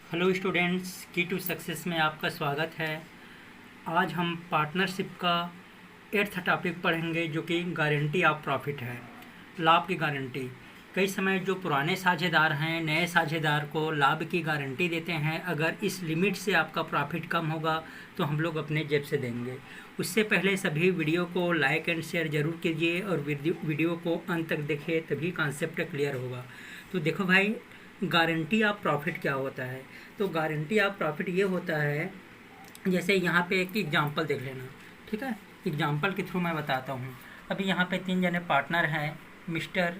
Hello students, की to success में आपका स्वागत है। आज हम पार्टनरशिप का 8th टॉपिक पढ़ेंगे जो कि गारंटी ऑफ प्रॉफिट है, लाभ की गारंटी। कई समय जो पुराने साझेदार हैं नए साझेदार को लाभ की गारंटी देते हैं, अगर इस लिमिट से आपका प्रॉफिट कम होगा तो हम लोग अपने जेब से देंगे। उससे पहले सभी वीडियो को लाइक एंड शेयर ज़रूर कीजिए और वीडियो को अंत तक देखिए, तभी कॉन्सेप्ट क्लियर होगा। तो देखो भाई, गारंटी ऑफ प्रॉफिट क्या होता है। तो गारंटी ऑफ प्रॉफिट ये होता है, जैसे यहाँ पे एक एग्जांपल देख लेना, ठीक है। एग्जांपल के थ्रू मैं बताता हूँ। अभी यहाँ पे 3 जने पार्टनर हैं, मिस्टर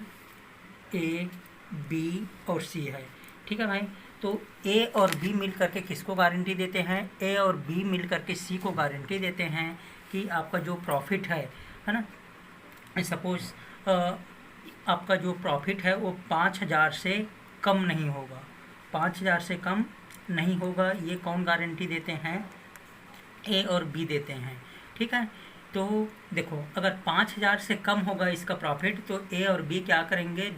ए, बी और सी है, ठीक है भाई। तो ए और बी मिल करके किसको गारंटी देते हैं? ए और बी मिल करके सी को गारंटी देते हैं कि आपका जो प्रॉफिट है ना, सपोज आपका जो प्रॉफिट है वो 5,000 से कम नहीं होगा, 5,000 से कम नहीं होगा। ये कौन गारंटी देते हैं? ए और बी देते हैं, ठीक है। तो देखो, अगर 5,000 से कम होगा इसका प्रॉफिट तो ए और बी क्या करेंगे,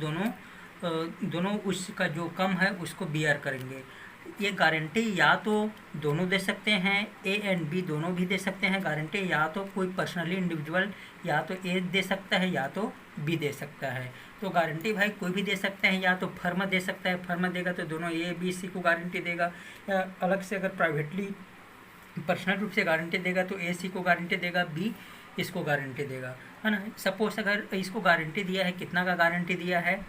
दोनों उसका जो कम है उसको बियर करेंगे। ये गारंटी या तो दोनों दे सकते हैं, ए एंड बी दोनों भी दे सकते हैं गारंटी, या तो कोई पर्सनली इंडिविजुअल या तो ए दे सकता है या तो बी दे सकता है। तो गारंटी भाई कोई भी दे सकते हैं, या तो फर्म दे सकता है, फर्म देगा तो दोनों ए बी सी को गारंटी देगा, या अलग से अगर प्राइवेटली पर्सनल रूप से गारंटी देगा तो ए सी को गारंटी देगा, बी इसको गारंटी देगा, है ना। सपोज अगर इसको गारंटी दिया है, कितना का गारंटी दिया है,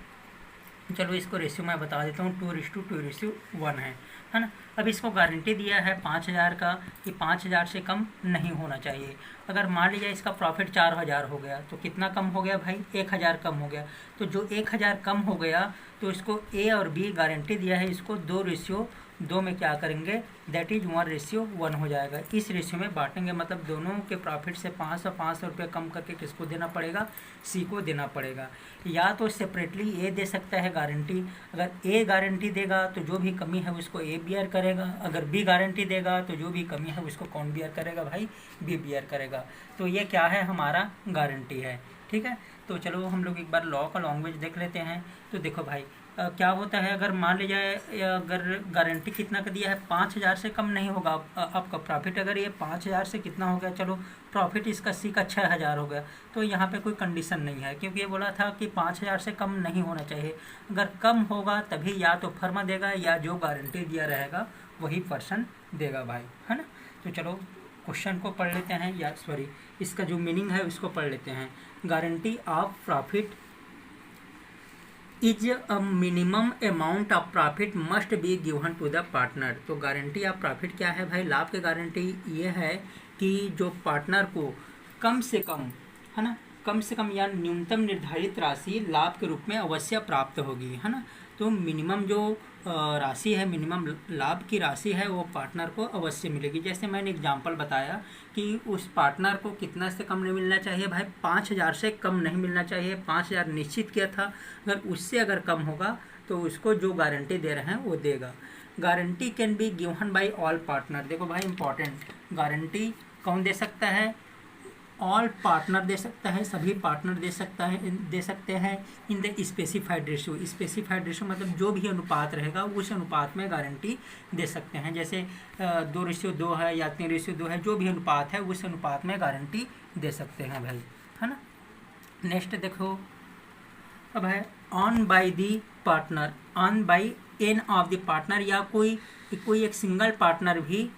चलो इसको रेशियो मैं बता देता हूँ, 2:2:1 है ना। अब इसको गारंटी दिया है 5,000 का कि 5,000 से कम नहीं होना चाहिए। अगर मान लीजिए इसका प्रॉफिट 4,000 हो गया तो कितना कम हो गया भाई? 1,000 कम हो गया। तो जो 1,000 कम हो गया तो इसको ए और बी गारंटी दिया है, इसको 2:2 में क्या करेंगे, दैट इज 1:1 हो जाएगा। इस रेशियो में बांटेंगे, मतलब दोनों के प्रॉफिट से 500 रुपये कम करके किसको देना पड़ेगा? सी को देना पड़ेगा। या तो सेपरेटली ए दे सकता है गारंटी, अगर ए गारंटी देगा तो जो भी कमी है उसको ए बियर करेगा, अगर बी गारंटी देगा तो जो भी कमी है उसको कौन बियर करेगा भाई? बी बियर करेगा। तो ये क्या है, हमारा गारंटी है, ठीक है। तो चलो हम लोग एक बार लॉ का लैंग्वेज देख लेते हैं। तो देखो भाई, क्या होता है, अगर मान लीजिए अगर गारंटी कितना का दिया है, 5,000 से कम नहीं होगा आपका प्रॉफिट। अगर ये 5,000 से कितना हो गया, चलो प्रॉफिट इसका सी का 6,000 हो गया, तो यहाँ पे कोई कंडीशन नहीं है, क्योंकि ये बोला था कि 5,000 से कम नहीं होना चाहिए। अगर कम होगा तभी या तो फर्मा देगा या जो गारंटी दिया रहेगा वही पर्सन देगा भाई, है ना। तो चलो क्वेश्चन को पढ़ लेते हैं, या सॉरी इसका जो मीनिंग है उसको पढ़ लेते हैं। Guarantee of profit is a minimum amount of profit must be given to the partner. तो गारंटी ऑफ प्रॉफिट क्या है भाई? लाभ की गारंटी ये है कि जो पार्टनर को कम से कम, है ना, कम से कम या न्यूनतम निर्धारित राशि लाभ के रूप में अवश्य प्राप्त होगी, है ना। तो मिनिमम जो राशि है, मिनिमम लाभ की राशि है वो पार्टनर को अवश्य मिलेगी। जैसे मैंने एग्जांपल बताया कि उस पार्टनर को कितना से कम नहीं मिलना चाहिए भाई? 5,000 से कम नहीं मिलना चाहिए। 5,000 निश्चित किया था, अगर उससे अगर कम होगा तो उसको जो गारंटी दे रहे हैं वो देगा। Guarantee can be given by all partner. देखो भाई इंपॉर्टेंट, गारंटी कौन दे सकता है? ऑल पार्टनर दे सकता है, सभी पार्टनर दे सकते हैं in the specified ratio. Specified ratio मतलब जो भी अनुपात रहेगा उस अनुपात में गारंटी दे सकते हैं। जैसे 2:2 है या 3:2 है, जो भी अनुपात है उस अनुपात में गारंटी दे सकते हैं भाई, है ना। नेक्स्ट देखो, अब है owned by the partner, owned by an of the partner, या कोई एक सिंगल पार्टनर भी,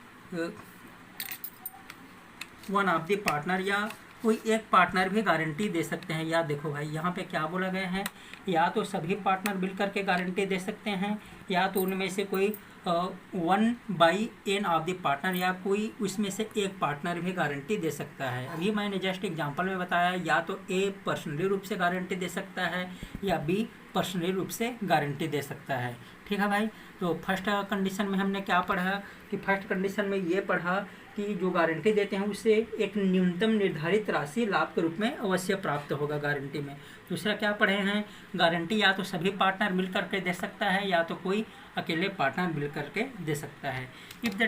वन ऑफ द पार्टनर या कोई एक पार्टनर भी गारंटी दे सकते हैं। या देखो भाई यहाँ पे क्या बोला गया है, या तो सभी पार्टनर मिल करके गारंटी दे सकते हैं, या तो उनमें से कोई 1/n ऑफ द पार्टनर, या कोई उसमें से एक पार्टनर भी गारंटी दे सकता है। अभी मैंने जस्ट एग्जांपल में बताया, या तो ए पर्सनली रूप से गारंटी दे सकता है या बी पर्सनली रूप से गारंटी दे सकता है, ठीक है भाई। तो फर्स्ट कंडीशन में हमने क्या पढ़ा कि फर्स्ट कंडीशन में ये पढ़ा कि जो गारंटी देते हैं उससे एक न्यूनतम निर्धारित राशि लाभ के रूप में अवश्य प्राप्त होगा गारंटी में। दूसरा क्या पढ़े हैं, गारंटी या तो सभी पार्टनर मिल करके दे सकता है या तो कोई अकेले पार्टनर मिल करके दे सकता है। If the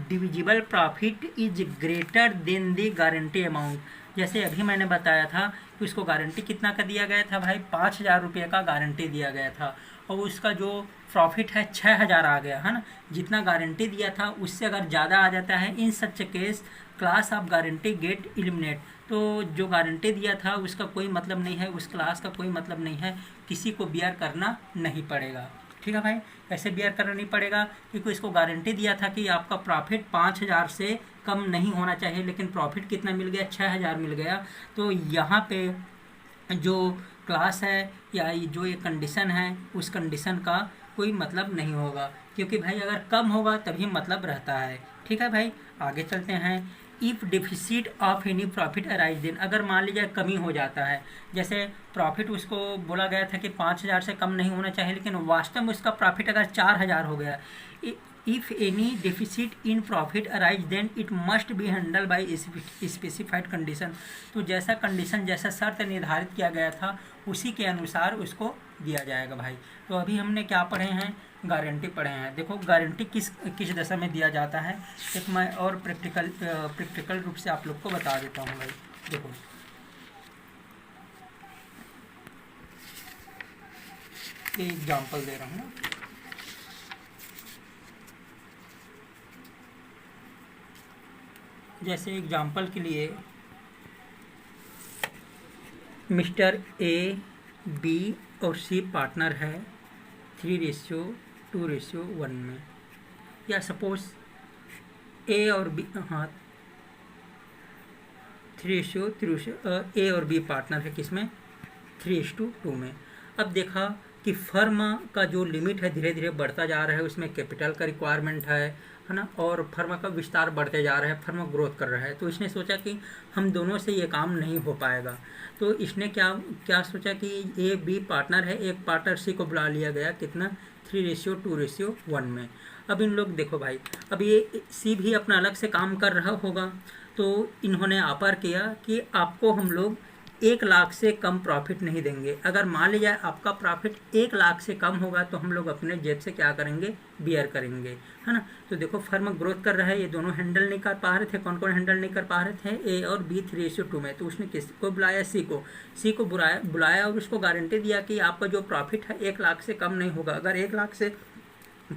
divisible profit is greater than the guarantee amount, जैसे अभी मैंने बताया था कि उसको गारंटी कितना का दिया गया था भाई? 5,000 रुपये का गारंटी दिया गया था, और उसका जो प्रॉफिट है 6,000 आ गया है ना, जितना गारंटी दिया था उससे अगर ज़्यादा आ जाता है, in such case clause of guarantee get eliminate. तो जो गारंटी दिया था उसका कोई मतलब नहीं है, उस क्लास का कोई मतलब नहीं है, किसी को बियर करना नहीं पड़ेगा। ठीक है भाई, कैसे बियर करना नहीं पड़ेगा, क्योंकि इसको गारंटी दिया था कि आपका प्रॉफिट 5,000 से कम नहीं होना चाहिए, लेकिन प्रॉफिट कितना मिल गया, 6,000 मिल गया। तो यहाँ पे जो क्लास है या जो ये कंडीशन है उस कंडीशन का कोई मतलब नहीं होगा, क्योंकि भाई अगर कम होगा तभी मतलब रहता है। ठीक है भाई, आगे चलते हैं। If deficit of any profit arise then, अगर मान लीजिए कमी हो जाता है, जैसे प्रॉफिट उसको बोला गया था कि 5,000 से कम नहीं होना चाहिए, लेकिन वास्तव में उसका प्रॉफिट अगर 4,000 हो गया, if any deficit in profit arise then it must be handle by specified condition. तो जैसा कंडीशन, जैसा शर्त निर्धारित किया गया था उसी के अनुसार उसको दिया जाएगा भाई। तो अभी हमने क्या पढ़े हैं, गारंटी पढ़े हैं। देखो गारंटी किस किस दशा में दिया जाता है, एक मैं और प्रैक्टिकल रूप से आप लोग को बता देता हूँ भाई। देखो ये एग्जाम्पल दे रहा हूँ ना, जैसे एग्जाम्पल के लिए मिस्टर ए, बी और सी पार्टनर है 3:2:1 में, या सपोज ए और बी, हाँ 3:3 ए और बी पार्टनर है किसमें, 3:2 में। अब देखा कि फर्म का जो लिमिट है धीरे धीरे बढ़ता जा रहा है, उसमें कैपिटल का रिक्वायरमेंट है ना, और फर्म का विस्तार बढ़ते जा रहा है, फर्म ग्रोथ कर रहा है। तो इसने सोचा कि हम दोनों से ये काम नहीं हो पाएगा, तो इसने क्या क्या सोचा कि ए बी पार्टनर है, एक पार्टनर सी को बुला लिया गया, कितना 3:2:1 में। अब इन लोग देखो भाई, अब ये सी भी अपना अलग से काम कर रहा होगा, तो इन्होंने ऑफर किया कि आपको हम लोग 1,00,000 से कम प्रॉफिट नहीं देंगे। अगर मान लिया आपका प्रॉफिट 1,00,000 से कम होगा तो हम लोग अपने जेब से क्या करेंगे, बियर करेंगे, है ना। तो देखो फर्म ग्रोथ कर रहा है, ये दोनों हैंडल नहीं कर पा रहे थे। कौन कौन हैंडल नहीं कर पा रहे थे, ए और बी 3:2 में। तो उसने किसको बुलाया, सी को बुलाया और उसको गारंटी दिया कि आपका जो प्रॉफिट है 1,00,000 से कम नहीं होगा, अगर 1,00,000 से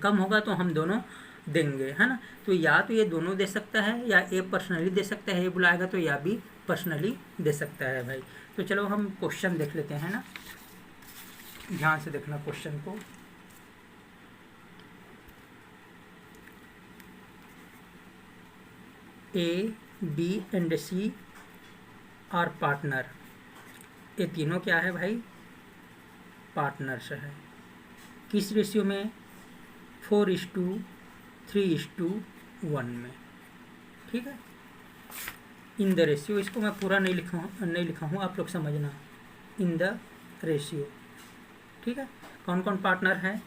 कम होगा तो हम दोनों देंगे, है ना। तो या तो ये दोनों दे सकता है, या ए पर्सनली दे सकता है, ये बुलाएगा तो, या बी पर्सनली दे सकता है भाई। तो चलो हम क्वेश्चन देख लेते हैं ना, ध्यान से देखना क्वेश्चन को। A, B and C are partner, ये तीनों क्या है भाई, पार्टनर्स है। किस रेशियो में, 4:3:1 में। ठीक है, इन द रेशियो, इसको मैं पूरा नहीं लिखा हूँ, आप लोग समझना, इन द रेशियो। ठीक है, कौन कौन पार्टनर है,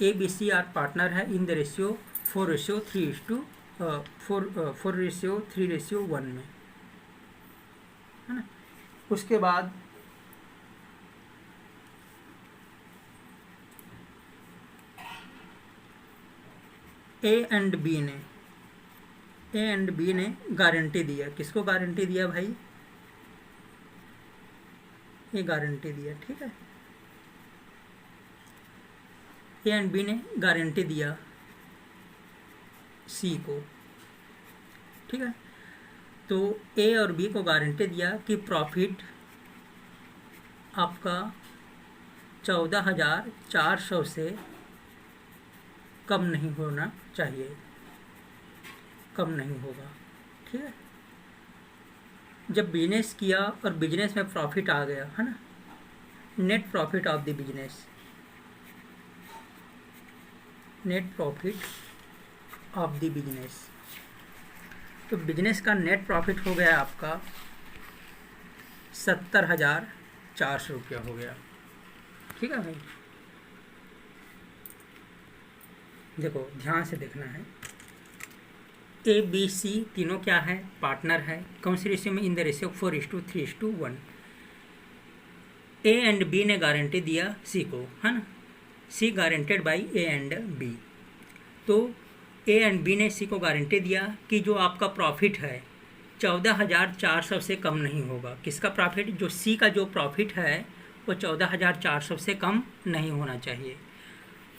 A B C are partner है इन द रेशियो 4:3:1 में, है ना। उसके बाद ए एंड बी ने गारंटी दिया, किसको गारंटी दिया भाई, ये गारंटी दिया। ठीक है, ए एंड बी ने गारंटी दिया सी को। ठीक है, तो ए और बी को गारंटी दिया कि प्रॉफिट आपका 14,400 से कम नहीं होना चाहिए, कम नहीं होगा। ठीक है, जब बिजनेस किया और बिजनेस में प्रॉफिट आ गया, है ना, net profit of the business, net profit of the business, तो बिजनेस का नेट प्रॉफिट हो गया आपका 70,400 रुपया हो गया। ठीक है भाई, देखो ध्यान से देखना है, ए बी सी तीनों क्या है, पार्टनर है। कौन सी रेशियो में, in the ratio 4:3:1। A and B ने गारंटी दिया सी को, है ना, C guaranteed by A and B. तो ए एंड बी ने सी को गारंटी दिया कि जो आपका प्रॉफिट है 14,400 से कम नहीं होगा। किसका प्रॉफिट, जो सी का जो प्रॉफिट है वो 14,400 से कम नहीं होना चाहिए।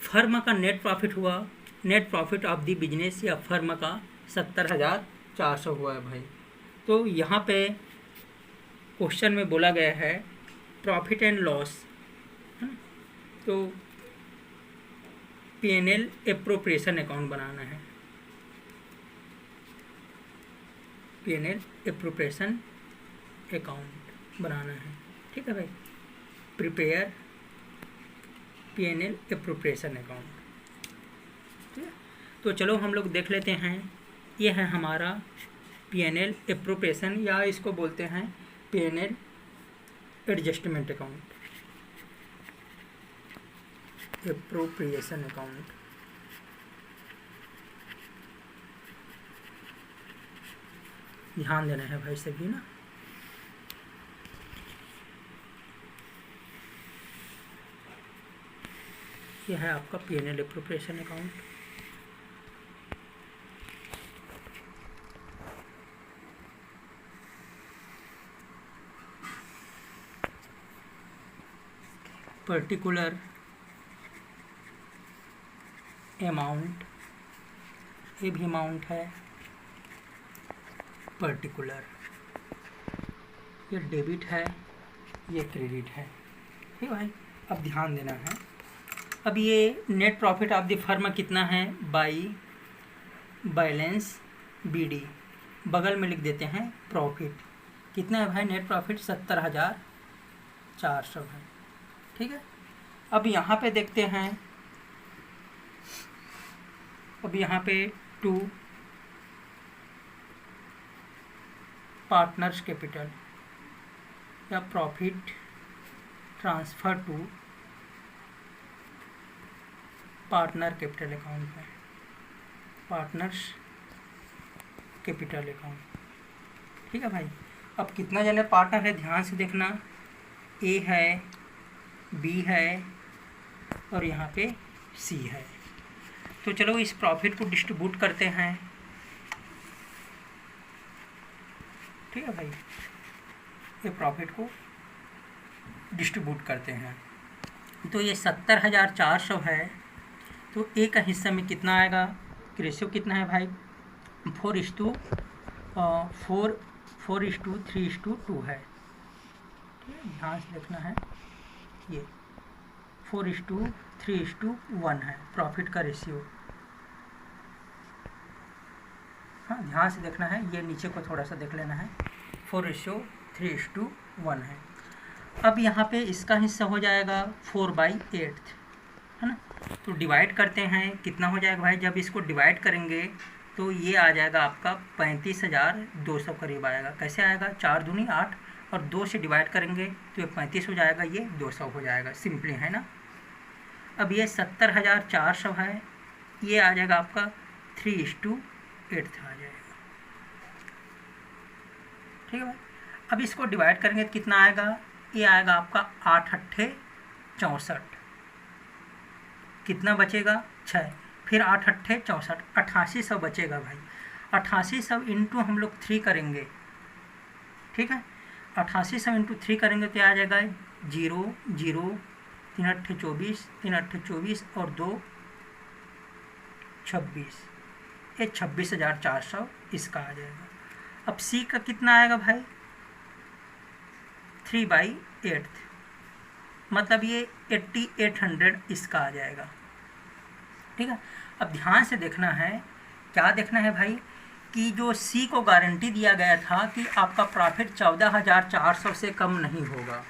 फर्म का नेट प्रॉफिट हुआ, net profit of the business या फर्म का 70,400 हुआ है भाई। तो यहाँ पे क्वेश्चन में बोला गया है प्रॉफिट एंड लॉस, है ना। तो P&L एप्रोप्रिएशन अकाउंट बनाना है, P&L एप्रोप्रिएशन अकाउंट बनाना है, ठीक है भाई। प्रिपेयर P&L एप्रोप्रिएशन अकाउंट, ठीक है। तो चलो हम लोग देख लेते हैं। ये है हमारा P&L एप्रोप्रिएशन, या इसको बोलते हैं P&L adjustment account, appropriation account. ध्यान देना है भाई सभी ना। यह है आपका P&L appropriation account. Particular amount, ये भी अमाउंट है पर्टिकुलर, ये डेबिट है, ये क्रेडिट है, ठीक है भाई। अब ध्यान देना है। अब ये net profit of the firm कितना है, बाई बैलेंस BD, बगल में लिख देते हैं प्रॉफिट कितना है भाई, नेट प्रॉफिट 70,400 है, ठीक है। अब यहाँ पे देखते हैं, अब यहाँ पे 2 पार्टनर्स कैपिटल या profit transfer to partner capital account है, पार्टनर्स कैपिटल अकाउंट, ठीक है भाई। अब कितना जने पार्टनर है ध्यान से देखना, A है, B है और यहाँ पे C है। तो चलो इस प्रॉफिट को डिस्ट्रीब्यूट करते हैं, ठीक है भाई। ये प्रॉफिट को डिस्ट्रीब्यूट करते हैं। तो ये 70,400 है, तो ए का हिस्सा में कितना आएगा, रेशियो कितना है भाई, 4:3:2 है, ठीक है। ध्यान से देखना है, ये 4:3:1 है प्रॉफिट का रेशियो। हाँ ध्यान से देखना है, ये नीचे को थोड़ा सा देख लेना है, 4:3:1 है। अब यहाँ पे इसका हिस्सा हो जाएगा 4/8, है ना। तो डिवाइड करते हैं, कितना हो जाएगा भाई, जब इसको डिवाइड करेंगे तो ये आ जाएगा आपका 35,200 करीब आएगा। कैसे आएगा, 4 दूनी 8 और 2 से डिवाइड करेंगे तो ये 35 हो जाएगा, ये 200 हो जाएगा, सिंपली है ना। अब ये 70,400 है, ये आ जाएगा आपका 3:8 आ जाएगा, ठीक है भाई। अब इसको डिवाइड करेंगे तो कितना आएगा, ये आएगा आपका 8×8 = 64, कितना बचेगा 6, फिर 8×8 = 64, 8800 बचेगा भाई। 8800 इंटू हम लोग 3 करेंगे, ठीक है। 8800 इंटू 3 करेंगे तो आ जाएगा 0 0 3×8 = 24 और 2 26, ये 26,400 इसका आ जाएगा। अब सी का कितना आएगा भाई, 3/8, मतलब ये 8800 इसका आ जाएगा, ठीक है। अब ध्यान से देखना है, क्या देखना है भाई, कि जो सी को गारंटी दिया गया था कि आपका प्रॉफिट 14,400 से कम नहीं होगा,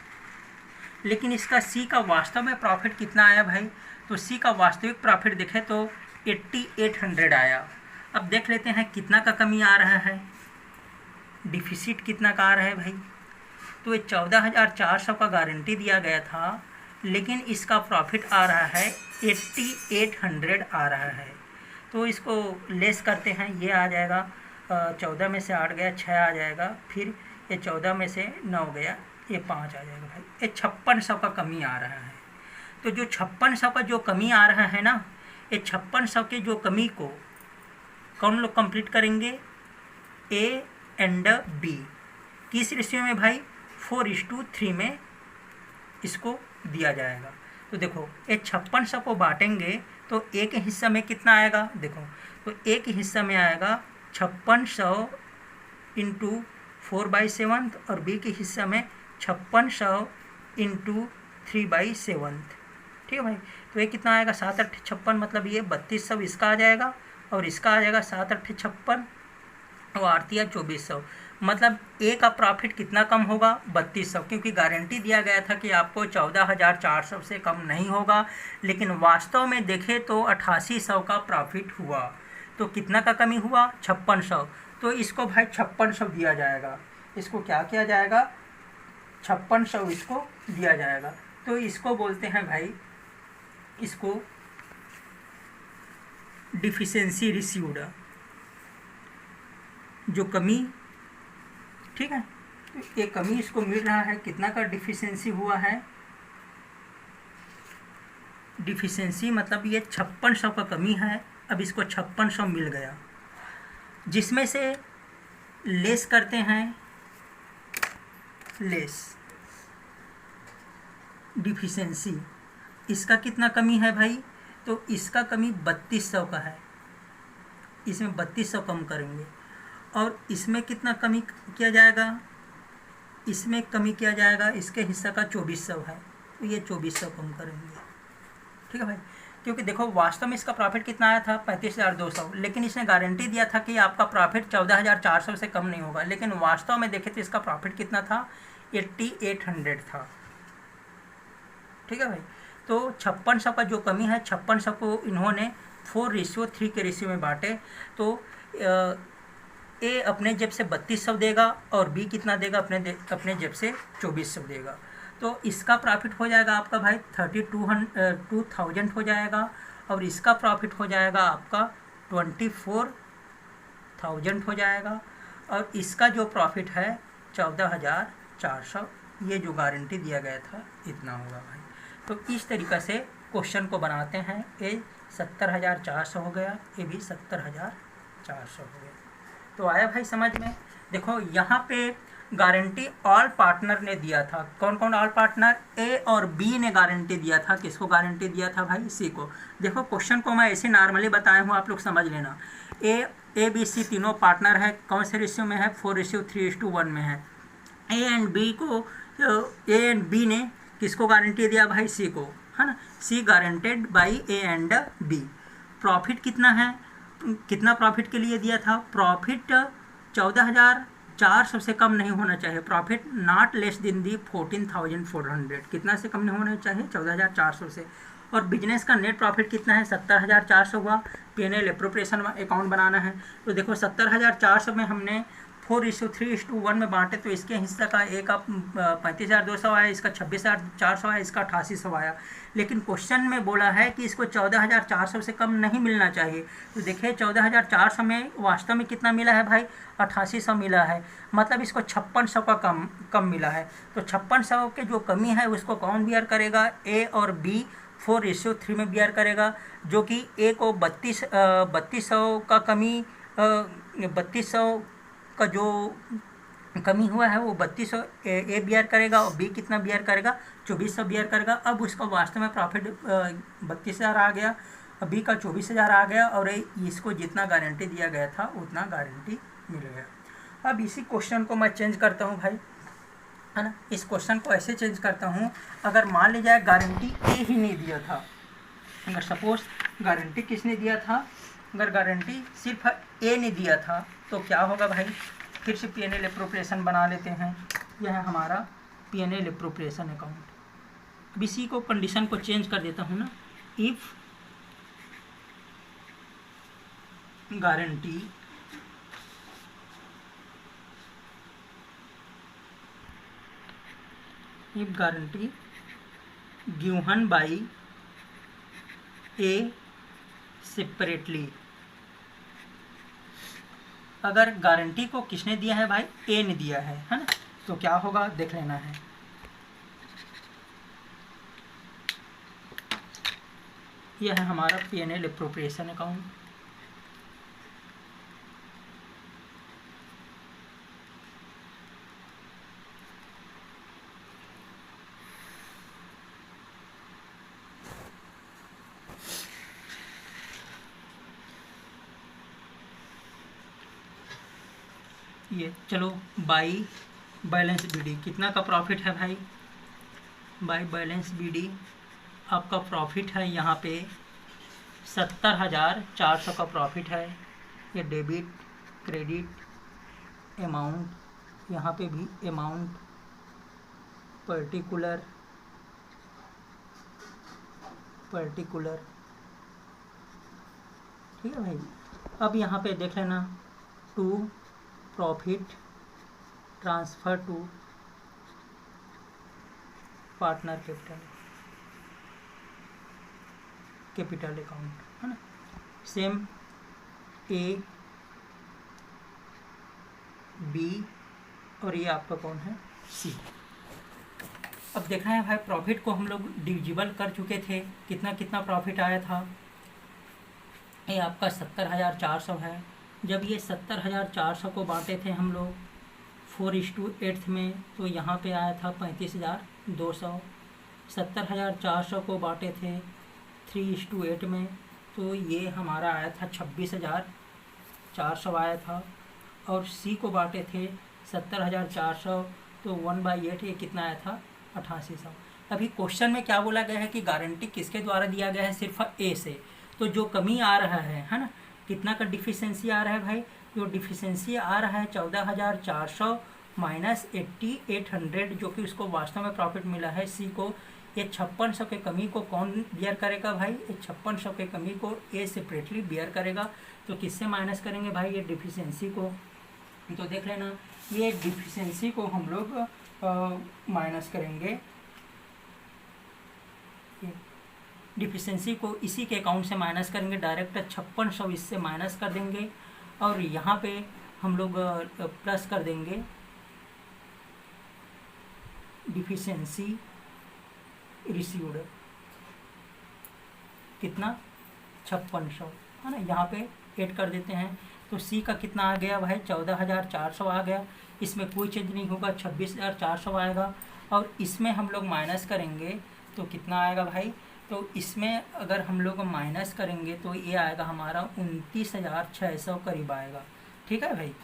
लेकिन इसका सी का वास्तव में प्रॉफिट कितना आया भाई, तो सी का वास्तविक प्रॉफिट देखें तो 8800 आया। अब देख लेते हैं कितना का कमी आ रहा है, डिफिसिट कितना का आ रहा है भाई। तो ये 14,400 का गारंटी दिया गया था, लेकिन इसका प्रॉफिट आ रहा है 8800 आ रहा है। तो इसको लेस करते हैं, ये आ जाएगा 14 में से 8 गया 6 आ जाएगा, फिर ये 14 में से 9 गया, ये 5 आ जाएगा भाई। ये 5600 का कमी आ रहा है। तो जो 5600 का जो कमी आ रहा है ना, ये 5600 के जो कमी को कौन लोग कंप्लीट करेंगे, ए एंड बी, किस रेशियो में भाई, 4:3 में इसको दिया जाएगा। तो देखो ये 5600 को बांटेंगे तो ए के हिस्सा में कितना आएगा, देखो तो ए के हिस्सा में आएगा 5600 इंटू 4/7 और बी के हिस्सा में 5600 इंटू 3/7। ठीक है भाई, तो ये कितना आएगा 7 8 56, मतलब ये 3200 इसका आ जाएगा और इसका आ जाएगा 7 8 56 और 8 2400, मतलब ए का प्रॉफिट कितना कम होगा 3200, क्योंकि गारंटी दिया गया था कि आपको 14,400 से कम नहीं होगा, लेकिन वास्तव में देखें तो 8800 का प्रॉफिट हुआ। तो कितना का कमी हुआ 5600, तो इसको भाई 5600 दिया जाएगा, इसको क्या किया जाएगा 5600 इसको दिया जाएगा। तो इसको बोलते हैं भाई, इसको डिफिशिएंसी रिसीव्ड, जो कमी, ठीक है, तो ये कमी इसको मिल रहा है, कितना का डिफिशिएंसी हुआ है, डिफिशिएंसी मतलब ये 5600 का कमी है, अब इसको 5600 मिल गया, जिसमें से लेस करते हैं, लेस डिफिशिएंसी, इसका कितना कमी है भाई, तो इसका कमी 3200 का है, इसमें 3200 कम करेंगे और इसमें कितना कमी किया जाएगा, इसमें कमी किया जाएगा, इसके हिस्सा का 2400 है तो ये 2400 कम करेंगे। ठीक है भाई, क्योंकि देखो वास्तव में इसका प्रॉफिट कितना आया था 35,200, लेकिन इसने गारंटी दिया था कि आपका प्रॉफिट 14,400 से कम नहीं होगा, लेकिन वास्तव में देखे तो इसका प्रॉफिट कितना था 8800 था। ठीक है भाई, तो 5600 का जो कमी है 5600 को इन्होंने 4:3 के रेशियो में बांटे, तो ए अपने जेब से 3200 देगा और बी कितना देगा, अपने जेब से 2400 देगा, तो इसका प्रॉफिट हो जाएगा आपका भाई 32,000 हो जाएगा और इसका प्रॉफिट हो जाएगा आपका 24,000 हो जाएगा और इसका जो प्रॉफिट है 14,400, ये जो गारंटी दिया गया था इतना होगा भाई। तो इस तरीक़ा से क्वेश्चन को बनाते हैं, ये 70,400 हो गया, ये भी 70,400 हो गया। तो आया भाई समझ में। देखो यहाँ पे गारंटी ऑल पार्टनर ने दिया था, कौन कौन ऑल पार्टनर, ए और बी ने गारंटी दिया था, किसको गारंटी दिया था भाई, सी को। देखो क्वेश्चन को मैं ऐसे नॉर्मली बताया हूँ, आप लोग समझ लेना। ए बी सी तीनों पार्टनर है, कौन से रेशियो में है 4:3:1 में है। ए एंड बी ने किसको गारंटी दिया भाई, सी को, है ना, C guaranteed by A and B. Profit कितना है, कितना प्रॉफिट के लिए दिया था, प्रॉफिट 14,400 से कम नहीं होना चाहिए, प्रॉफिट नॉट लेस दिन दी 14,400, कितना से कम नहीं होना चाहिए 14,400 से। और बिजनेस का नेट प्रॉफिट कितना है 70,400 हुआ, P&L एप्रोप्रिएशन अकाउंट बनाना है, तो देखो 70,400 में हमने 4:3:1 में बांटे, तो इसके हिस्सा का एक का 35,200 आया, इसका 26,400 आया, इसका 8800 आया, लेकिन क्वेश्चन में बोला है कि इसको 14,400 से कम नहीं मिलना चाहिए। तो देखिए 14,400 में वास्तव में कितना मिला है भाई 8800 मिला है, मतलब इसको 5600 का कम मिला है। तो 5600 के जो कमी है उसको कौन बियर करेगा, ए और बी 4:3 में बियर करेगा, जो कि ए को 3200 का कमी 3200 का जो कमी हुआ है वो 3200 ए बियर करेगा और बी कितना बियर करेगा 2400 बियर करेगा। अब उसका वास्तव में प्रॉफिट 32,000 आ गया, बी का 24,000 आ गया और इसको जितना गारंटी दिया गया था उतना गारंटी मिल गया। अब इसी क्वेश्चन को मैं चेंज करता हूँ भाई, है ना, इस क्वेश्चन को ऐसे चेंज करता हूँ, अगर मान लीजिए गारंटी ए ही नहीं दिया था, अगर सपोज गारंटी किसने दिया था, अगर गारंटी सिर्फ ए ने दिया था तो क्या होगा भाई, फिर से P&L एप्रोप्रिएशन बना लेते हैं, यह है हमारा P&L एप्रोप्रिएशन अकाउंट। अब इसी को कंडीशन को चेंज कर देता हूँ ना, if guarantee given by A separately, अगर गारंटी को किसने दिया है भाई, ए ने दिया है ना, तो क्या होगा देख लेना है। यह है हमारा P&L एप्रोप्रिएशन अकाउंट। ये चलो बाई बैलेंस बीडी कितना का प्रॉफिट है भाई, बाई बैलेंस बीडी आपका प्रॉफिट है यहाँ पे 70,400 का प्रॉफिट है। ये डेबिट क्रेडिट अमाउंट, यहाँ पे भी अमाउंट पर्टिकुलर ठीक है भाई। अब यहाँ पे देख लेना two profit transfer to partner capital account है ना। सेम ए बी और ये आपका कौन है सी। अब देखना है भाई प्रॉफिट को हम लोग डिविजिबल कर चुके थे, कितना कितना प्रॉफिट आया था। ये आपका 70,400 है। जब ये 70,400 को बांटे थे हम लोग 4:8 में, तो यहाँ पे आया था 35,200। 70,400 को बांटे थे 3:8 में, तो ये हमारा आया था 26,400 आया था। और सी को बांटे थे 70,400, तो 1/8 ये कितना आया था 8800। अभी क्वेश्चन में क्या बोला गया है कि गारंटी किसके द्वारा दिया गया है, सिर्फ ए से। तो जो कमी आ रहा है ना, कितना का डिफिशेंसी आ रहा है भाई, जो डिफिशेंसी आ रहा है 14,400 माइनस 8,800, जो कि उसको वास्तव में प्रॉफिट मिला है सी को। ये 5600 के कमी को कौन बियर करेगा भाई, ये 5600 के कमी को ए सेपरेटली बियर करेगा। तो किससे माइनस करेंगे भाई, ये डिफिशेंसी को। तो देख लेना ये डिफिशेंसी को हम लोग माइनस करेंगे, डिफिशेंसी को इसी के अकाउंट से माइनस करेंगे डायरेक्ट। 5600 इससे माइनस कर देंगे और यहाँ पे हम लोग प्लस कर देंगे डिफिशेंसी रिसीव्ड, कितना 5600 है ना। यहाँ पे ऐड कर देते हैं तो सी का कितना आ गया भाई 14,400 आ गया। इसमें कोई चेंज नहीं होगा, 26,400 आएगा। और इसमें हम लोग माइनस करेंगे तो कितना आएगा भाई, तो इसमें अगर हम लोग माइनस करेंगे तो ये आएगा हमारा 29,600 करीब आएगा। ठीक है भाई,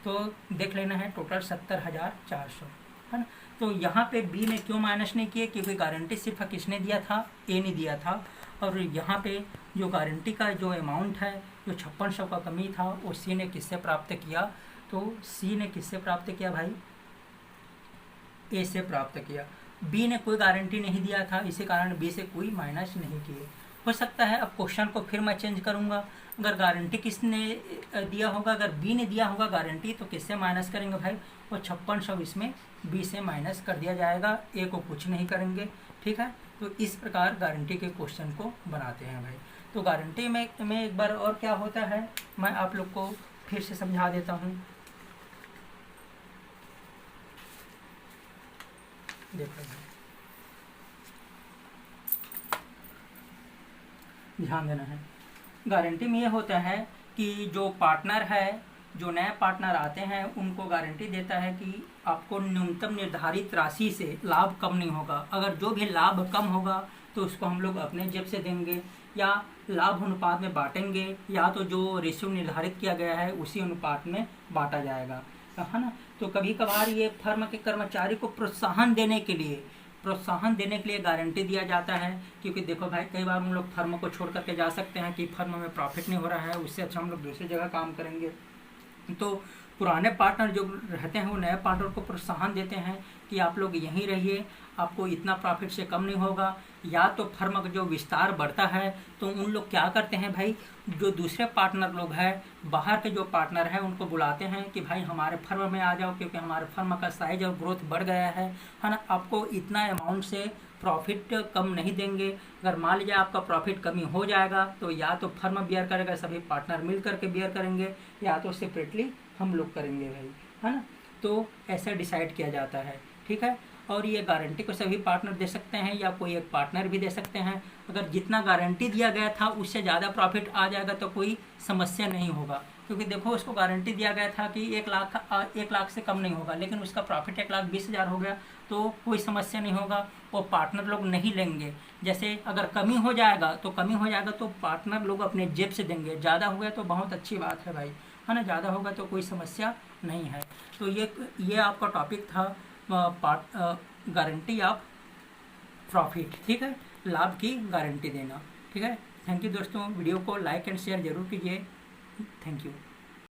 तो देख लेना है टोटल 70,400 है ना। तो यहाँ पे बी ने क्यों माइनस नहीं किए, क्योंकि गारंटी सिर्फ किसने दिया था, ए ने दिया था। और यहाँ पे जो गारंटी का जो अमाउंट है, जो 5600 का कमी था, वो सी ने किससे प्राप्त किया, तो सी ने किससे प्राप्त किया भाई, ए से प्राप्त किया। बी ने कोई गारंटी नहीं दिया था, इसी कारण बी से कोई माइनस नहीं किए। हो सकता है अब क्वेश्चन को फिर मैं चेंज करूंगा, अगर गारंटी किसने दिया होगा, अगर बी ने दिया होगा गारंटी, तो किससे माइनस करेंगे भाई, वो 5600 इसमें बी से माइनस कर दिया जाएगा, ए को कुछ नहीं करेंगे। ठीक है, तो इस प्रकार गारंटी के क्वेश्चन को बनाते हैं भाई। तो गारंटी में एक बार और क्या होता है मैं आप लोग को फिर से समझा देता हूँ। देखो ध्यान देना है, गारंटी में ये होता है कि जो पार्टनर है, जो नए पार्टनर आते हैं, उनको गारंटी देता है कि आपको न्यूनतम निर्धारित राशि से लाभ कम नहीं होगा। अगर जो भी लाभ कम होगा तो उसको हम लोग अपने जेब से देंगे, या लाभ अनुपात में बांटेंगे, या तो जो रेशियो निर्धारित किया गया है उसी अनुपात में बांटा जाएगा, है ना। तो कभी कभार ये फर्म के कर्मचारी को प्रोत्साहन देने के लिए गारंटी दिया जाता है। क्योंकि देखो भाई, कई बार हम लोग फर्म को छोड़ करके जा सकते हैं कि फर्म में प्रॉफिट नहीं हो रहा है, उससे अच्छा हम लोग दूसरी जगह काम करेंगे। तो पुराने पार्टनर जो रहते हैं वो नए पार्टनर को प्रोत्साहन देते हैं कि आप लोग यहीं रहिए, आपको इतना प्रॉफिट से कम नहीं होगा। या तो फर्म का जो विस्तार बढ़ता है तो उन लोग क्या करते हैं भाई, जो दूसरे पार्टनर लोग हैं, बाहर के जो पार्टनर हैं, उनको बुलाते हैं कि भाई हमारे फर्म में आ जाओ, क्योंकि हमारे फर्म का साइज और ग्रोथ बढ़ गया है ना। आपको इतना अमाउंट से प्रॉफिट कम नहीं देंगे। अगर मान लीजिए आपका प्रॉफिट कमी हो जाएगा तो या तो फर्म बियर करेगा, सभी पार्टनर मिल करके बियर करेंगे, या तो सेपरेटली हम लोग करेंगे भाई, है ना। तो ऐसा डिसाइड किया जाता है। ठीक है, और ये गारंटी को सभी पार्टनर दे सकते हैं या कोई एक पार्टनर भी दे सकते हैं। अगर जितना गारंटी दिया गया था उससे ज़्यादा प्रॉफिट आ जाएगा तो कोई समस्या नहीं होगा, क्योंकि देखो उसको गारंटी दिया गया था कि 1 लाख से कम नहीं होगा, लेकिन उसका प्रॉफिट 1,20,000 हो गया तो कोई समस्या नहीं होगा, वो पार्टनर लोग नहीं लेंगे। जैसे अगर कमी हो जाएगा तो पार्टनर लोग अपने जेब से देंगे, ज़्यादा हो गया तो बहुत अच्छी बात है भाई, है ना, ज़्यादा होगा तो कोई समस्या नहीं है। तो ये आपका टॉपिक था गारंटी ऑफ प्रॉफिट, ठीक है, लाभ की गारंटी देना, ठीक है। थैंक यू दोस्तों, वीडियो को लाइक एंड शेयर जरूर कीजिए। Thank you.